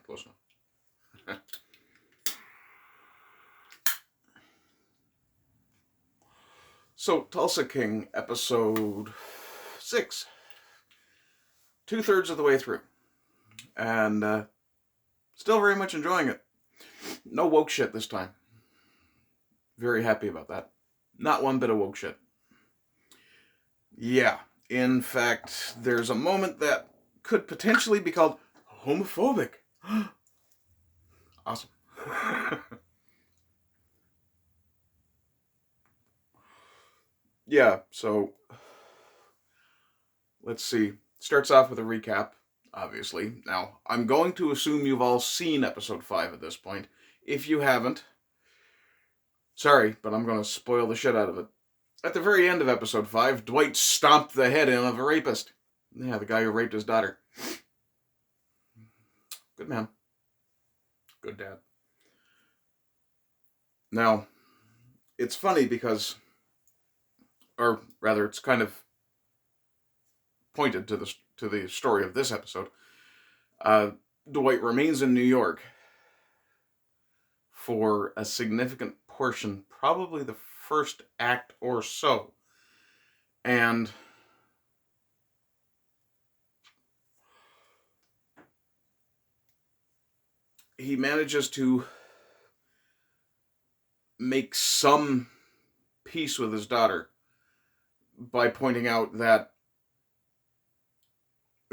Close enough. So, Tulsa King, episode 6. 2/3 of the way through. And, still very much enjoying it. No woke shit this time. Very happy about that. Not one bit of woke shit. Yeah. In fact, there's a moment that could potentially be called homophobic. Awesome. Yeah, so let's see. Starts off with a recap, obviously. Now, I'm going to assume you've all seen episode 5 at this point. If you haven't, sorry, but I'm going to spoil the shit out of it. At the very end of episode 5, Dwight stomped the head in of a rapist. Yeah, the guy who raped his daughter. Good man. Good dad. Now, it's funny because, or rather, it's kind of pointed to the story of this episode. Dwight remains in New York for a significant portion, probably the first act or so. And he manages to make some peace with his daughter by pointing out that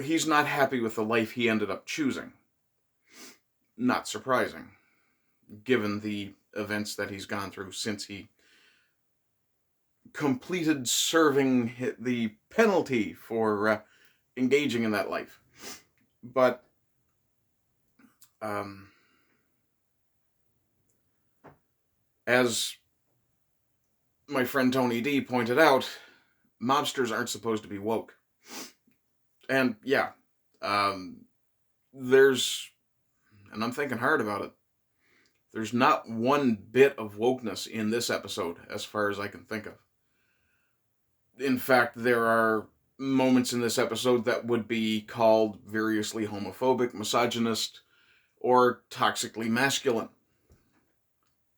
he's not happy with the life he ended up choosing. Not surprising, given the events that he's gone through since he completed serving the penalty for engaging in that life. But as my friend Tony D pointed out, mobsters aren't supposed to be woke. And yeah, there's, and I'm thinking hard about it, there's not one bit of wokeness in this episode, as far as I can think of. In fact, there are moments in this episode that would be called variously homophobic, misogynist, or toxically masculine.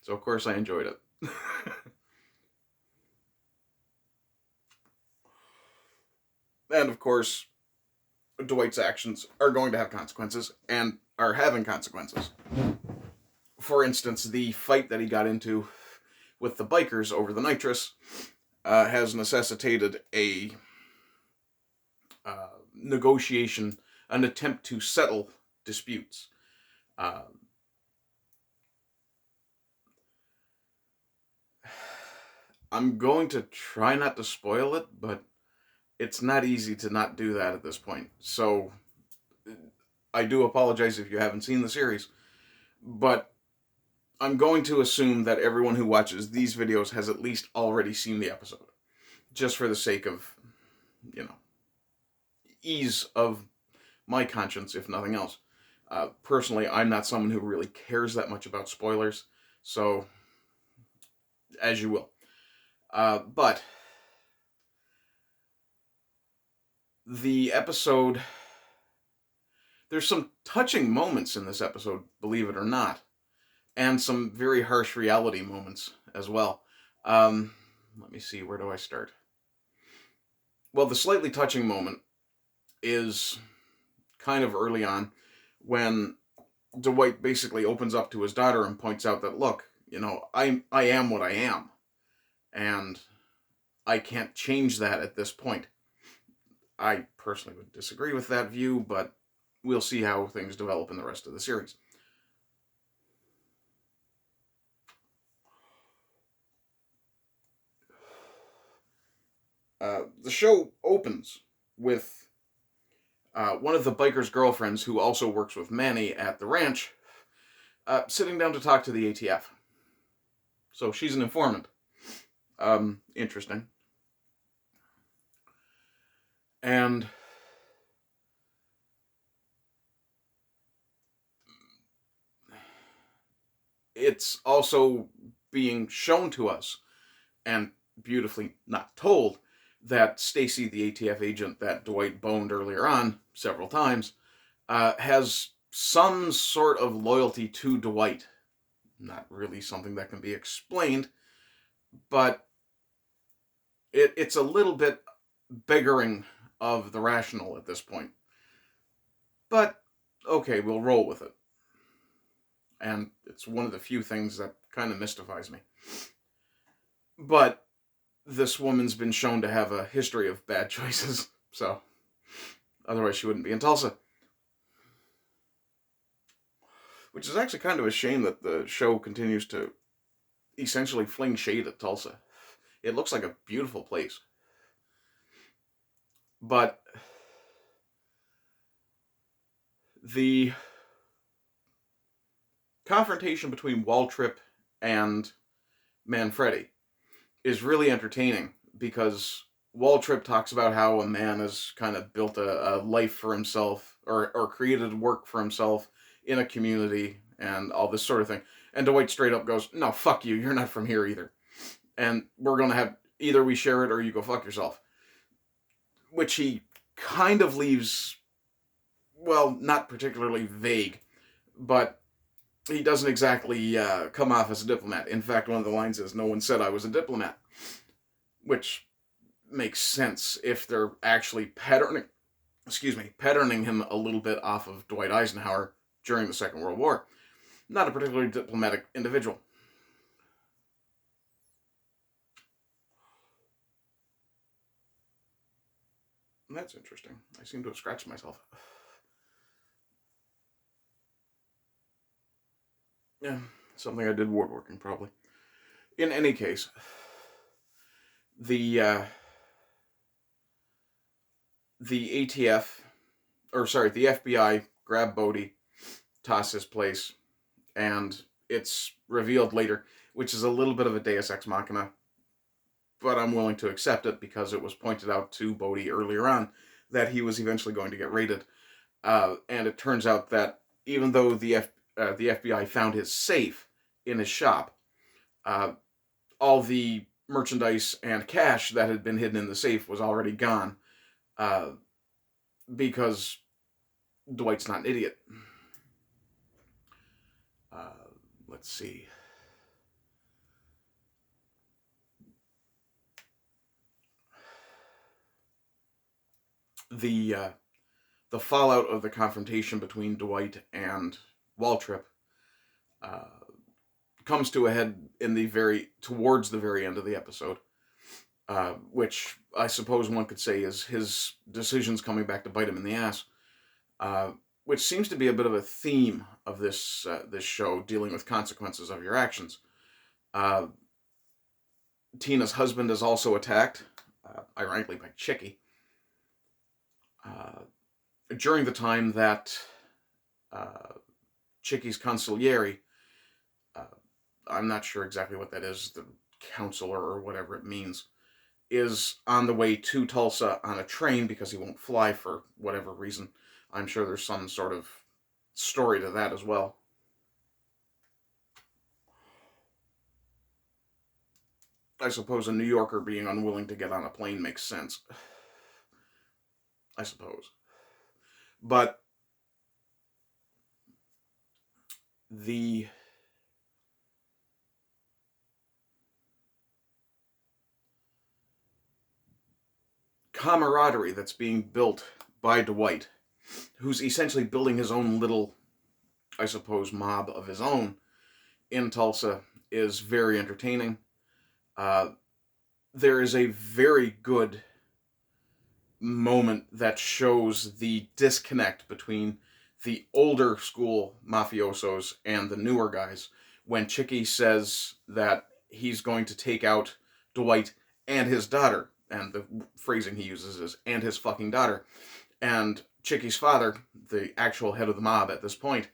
So, of course, I enjoyed it. And, of course, Dwight's actions are going to have consequences, and are having consequences. For instance, the fight that he got into with the bikers over the nitrous has necessitated a negotiation, an attempt to settle disputes. I'm going to try not to spoil it, but it's not easy to not do that at this point. So, I do apologize if you haven't seen the series, but I'm going to assume that everyone who watches these videos has at least already seen the episode. Just for the sake of, ease of my conscience, if nothing else. Personally, I'm not someone who really cares that much about spoilers, so, as you will. But the episode, there's some touching moments in this episode, believe it or not, and some very harsh reality moments as well. Let me see, where do I start? Well, the slightly touching moment is kind of early on, when Dwight basically opens up to his daughter and points out that, look, I am what I am, and I can't change that at this point. I personally would disagree with that view, but we'll see how things develop in the rest of the series. The show opens with one of the biker's girlfriends, who also works with Manny at the ranch, sitting down to talk to the ATF. So she's an informant. Interesting. And it's also being shown to us, and beautifully not told, that Stacy, the ATF agent that Dwight boned earlier on several times, has some sort of loyalty to Dwight. Not really something that can be explained, but it's a little bit beggaring of the rational at this point. But, okay, we'll roll with it. And it's one of the few things that kind of mystifies me. But this woman's been shown to have a history of bad choices, so otherwise she wouldn't be in Tulsa. Which is actually kind of a shame that the show continues to essentially fling shade at Tulsa. It looks like a beautiful place. But the confrontation between Waltrip and Manfredi is really entertaining, because Waltrip talks about how a man has kind of built a life for himself, or created work for himself in a community, and all this sort of thing. And Dwight straight up goes, no, fuck you, you're not from here either. And we're going to have, either we share it or you go fuck yourself. Which he kind of leaves, well, not particularly vague, but he doesn't exactly come off as a diplomat. In fact, one of the lines is, no one said I was a diplomat. Which makes sense if they're actually patterning him a little bit off of Dwight Eisenhower during the Second World War. Not a particularly diplomatic individual. That's interesting. I seem to have scratched myself. Yeah, something I did woodworking, probably. In any case, the ATF, the FBI grab Bodhi, toss his place, and it's revealed later, which is a little bit of a deus ex machina, but I'm willing to accept it because it was pointed out to Bodhi earlier on that he was eventually going to get raided. And it turns out that even though the FBI found his safe in his shop, all the merchandise and cash that had been hidden in the safe was already gone, because Dwight's not an idiot. Let's see. The fallout of the confrontation between Dwight and Waltrip comes to a head towards the very end of the episode, which I suppose one could say is his decisions coming back to bite him in the ass, which seems to be a bit of a theme of this show, dealing with consequences of your actions. Tina's husband is also attacked, ironically by Chicky, during the time that Chicky's consigliere, I'm not sure exactly what that is, the counselor or whatever it means, is on the way to Tulsa on a train because he won't fly for whatever reason. I'm sure there's some sort of story to that as well. I suppose a New Yorker being unwilling to get on a plane makes sense. I suppose. But the camaraderie that's being built by Dwight, who's essentially building his own little, I suppose, mob of his own in Tulsa, is very entertaining. There is a very good moment that shows the disconnect between the older school mafiosos and the newer guys, when Chicky says that he's going to take out Dwight and his daughter, and the phrasing he uses is, and his fucking daughter. And Chicky's father, the actual head of the mob at this point,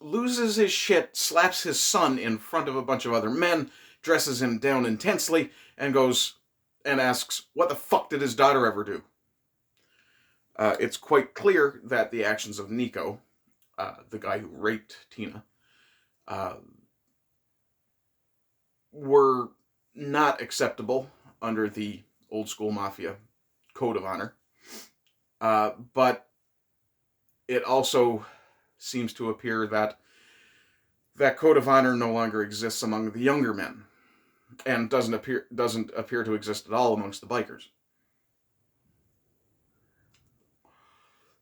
loses his shit, slaps his son in front of a bunch of other men, dresses him down intensely, and goes and asks, what the fuck did his daughter ever do? It's quite clear that the actions of Nico, the guy who raped Tina, were not acceptable under the old school mafia code of honor. But it also seems to appear that that code of honor no longer exists among the younger men, and doesn't appear to exist at all amongst the bikers.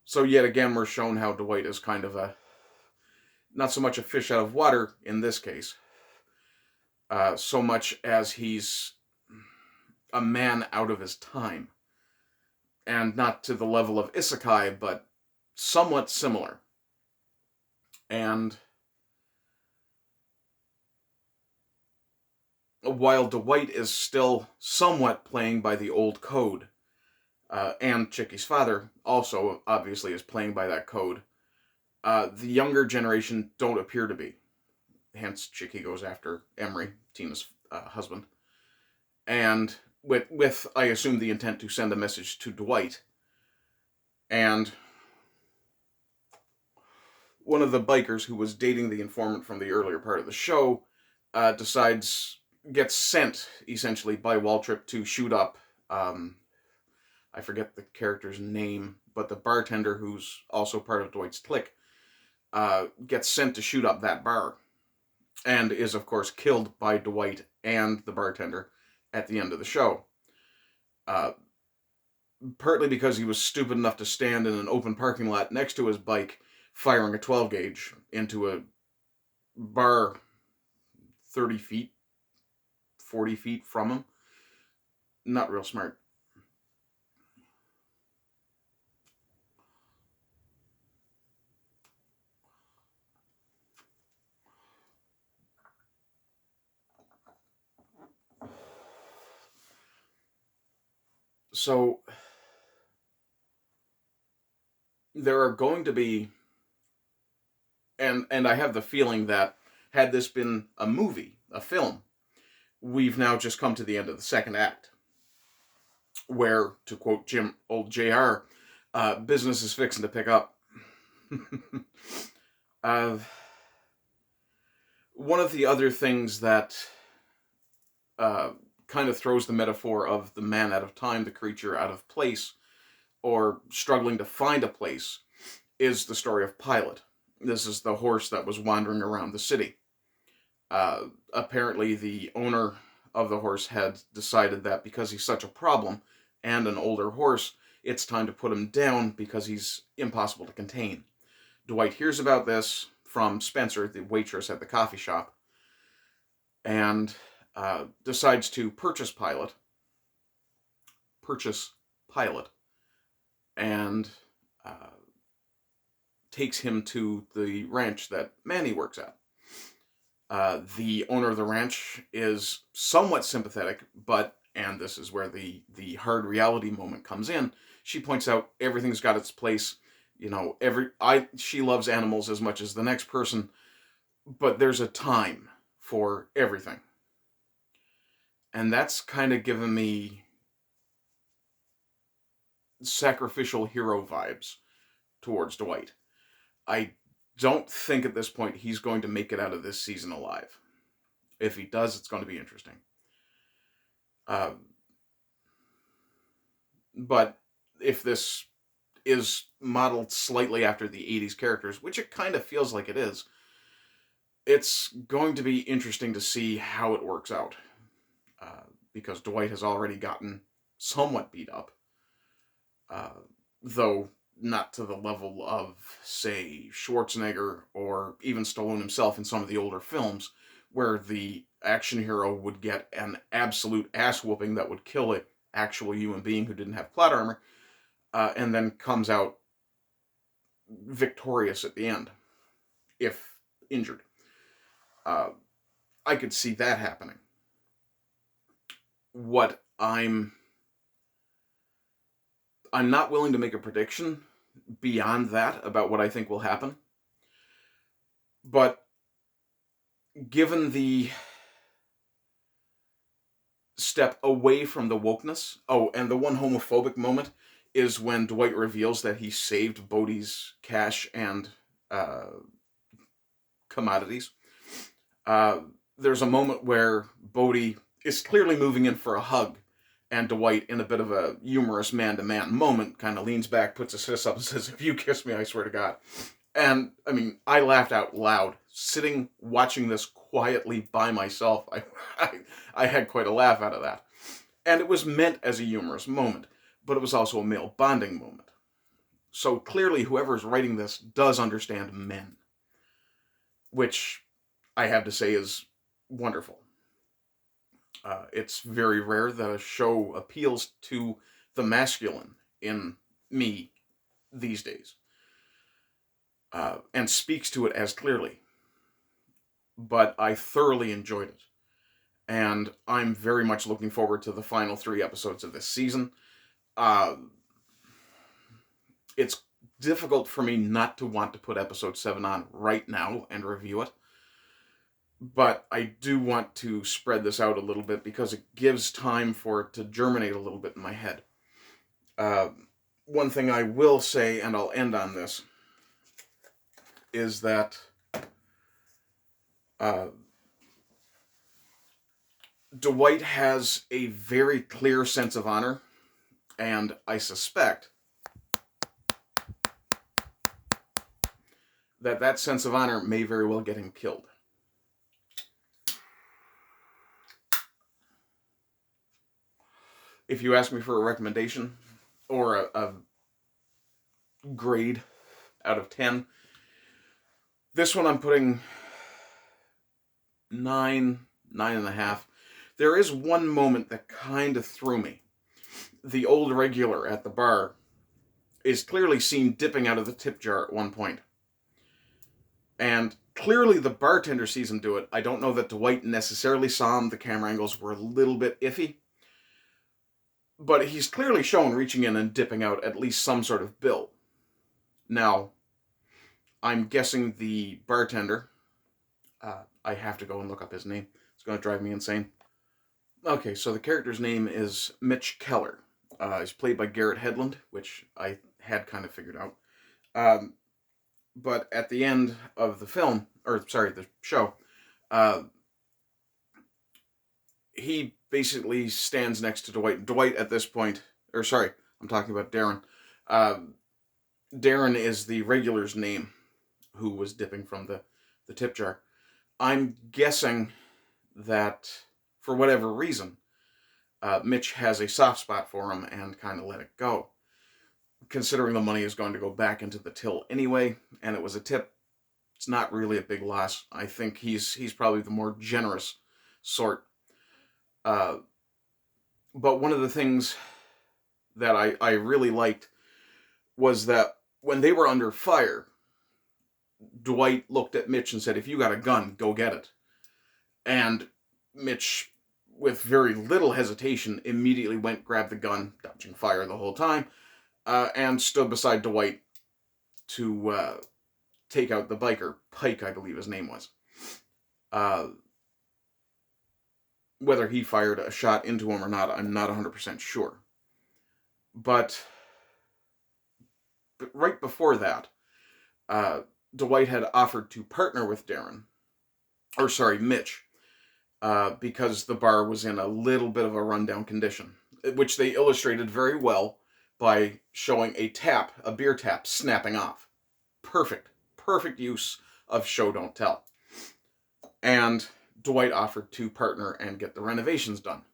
So yet again, we're shown how Dwight is kind of a, not so much a fish out of water in this case, so much as he's a man out of his time. And not to the level of isekai, but somewhat similar. And while Dwight is still somewhat playing by the old code, and Chicky's father also obviously is playing by that code, the younger generation don't appear to be. Hence, Chicky goes after Emery, Tina's husband. And with, I assume, the intent to send a message to Dwight. And one of the bikers who was dating the informant from the earlier part of the show gets sent, essentially, by Waltrip to shoot up, I forget the character's name, but the bartender who's also part of Dwight's clique, gets sent to shoot up that bar. And is, of course, killed by Dwight and the bartender at the end of the show. Partly because he was stupid enough to stand in an open parking lot next to his bike, firing a 12 gauge into a bar 30 feet, 40 feet from him. Not real smart. So, there are going to be, and I have the feeling that had this been a movie, a film, we've now just come to the end of the second act, where, to quote old JR, business is fixing to pick up. One of the other things that kind of throws the metaphor of the man out of time, the creature out of place, or struggling to find a place, is the story of Pilot. This is the horse that was wandering around the city. Apparently the owner of the horse had decided that because he's such a problem, and an older horse, it's time to put him down because he's impossible to contain. Dwight hears about this from Spencer, the waitress at the coffee shop, and decides to purchase Pilot, and takes him to the ranch that Manny works at. The owner of the ranch is somewhat sympathetic, but, and this is where the hard reality moment comes in, she points out everything's got its place. You know, she loves animals as much as the next person, but there's a time for everything. And that's kind of given me sacrificial hero vibes towards Dwight. I don't think at this point he's going to make it out of this season alive. If he does, it's going to be interesting. But if this is modeled slightly after the 80s characters, which it kind of feels like it is, it's going to be interesting to see how it works out. Because Dwight has already gotten somewhat beat up. Though not to the level of, say, Schwarzenegger or even Stallone himself in some of the older films, where the action hero would get an absolute ass-whooping that would kill an actual human being who didn't have plot armor, and then comes out victorious at the end, if injured. I could see that happening. What I'm not willing to make a prediction beyond that about what I think will happen. But given the step away from the wokeness, and the one homophobic moment is when Dwight reveals that he saved Bodhi's cash and commodities. There's a moment where Bodhi is clearly moving in for a hug, And Dwight, in a bit of a humorous man-to-man moment, kind of leans back, puts his fist up, and says, "If you kiss me, I swear to God." And, I mean, I laughed out loud, sitting watching this quietly by myself. I had quite a laugh out of that. And it was meant as a humorous moment, but it was also a male bonding moment. So clearly, whoever's writing this does understand men, which I have to say is wonderful. It's very rare that a show appeals to the masculine in me these days, and speaks to it as clearly. But I thoroughly enjoyed it, and I'm very much looking forward to the final 3 episodes of this season. It's difficult for me not to want to put episode 7 on right now and review it. But I do want to spread this out a little bit because it gives time for it to germinate a little bit in my head. One thing I will say, and I'll end on this, is that Dwight has a very clear sense of honor, and I suspect that sense of honor may very well get him killed. If you ask me for a recommendation or a grade out of 10, this one I'm putting 9.5. There is one moment that kind of threw me. The old regular at the bar is clearly seen dipping out of the tip jar at one point. And clearly the bartender sees him do it. I don't know that Dwight necessarily saw him. The camera angles were a little bit iffy. But he's clearly shown reaching in and dipping out at least some sort of bill. Now, I'm guessing the bartender, I have to go and look up his name. It's going to drive me insane. Okay, so the character's name is Mitch Keller. He's played by Garrett Hedlund, which I had kind of figured out. But at the end of the film, the show, he basically stands next to Dwight. Dwight at this point, I'm talking about Darren. Darren is the regular's name who was dipping from the tip jar. I'm guessing that, for whatever reason, Mitch has a soft spot for him and kind of let it go. Considering the money is going to go back into the till anyway, and it was a tip, it's not really a big loss. I think he's probably the more generous sort. But one of the things that I really liked was that when they were under fire, Dwight looked at Mitch and said, "If you got a gun, go get it." And Mitch, with very little hesitation, immediately went, grabbed the gun, dodging fire the whole time, and stood beside Dwight to take out the biker. Pike, I believe his name was. Whether he fired a shot into him or not, I'm not 100% sure. But right before that, Dwight had offered to partner with Mitch, because the bar was in a little bit of a rundown condition, which they illustrated very well by showing a beer tap snapping off. Perfect use of show don't tell. And Dwight offered to partner and get the renovations done.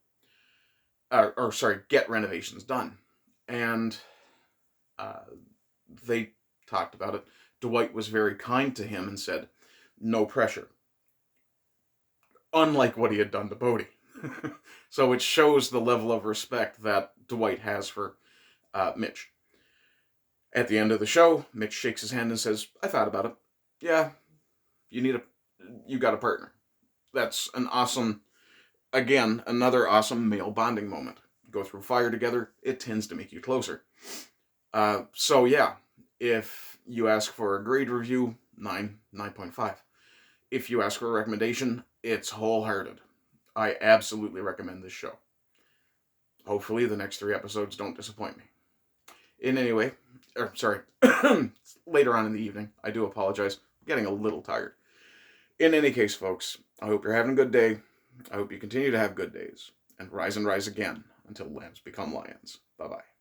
Get renovations done. And they talked about it. Dwight was very kind to him and said, "No pressure." Unlike what he had done to Bodhi. So it shows the level of respect that Dwight has for Mitch. At the end of the show, Mitch shakes his hand and says, "I thought about it. Yeah, you got a partner." That's another awesome male bonding moment. Go through fire together, it tends to make you closer. So yeah, if you ask for a grade review, 9.5. If you ask for a recommendation, it's wholehearted. I absolutely recommend this show. Hopefully the next 3 episodes don't disappoint me. Later on in the evening. I do apologize. I'm getting a little tired. In any case, folks, I hope you're having a good day. I hope you continue to have good days. And rise again. until lambs become lions. Bye-bye.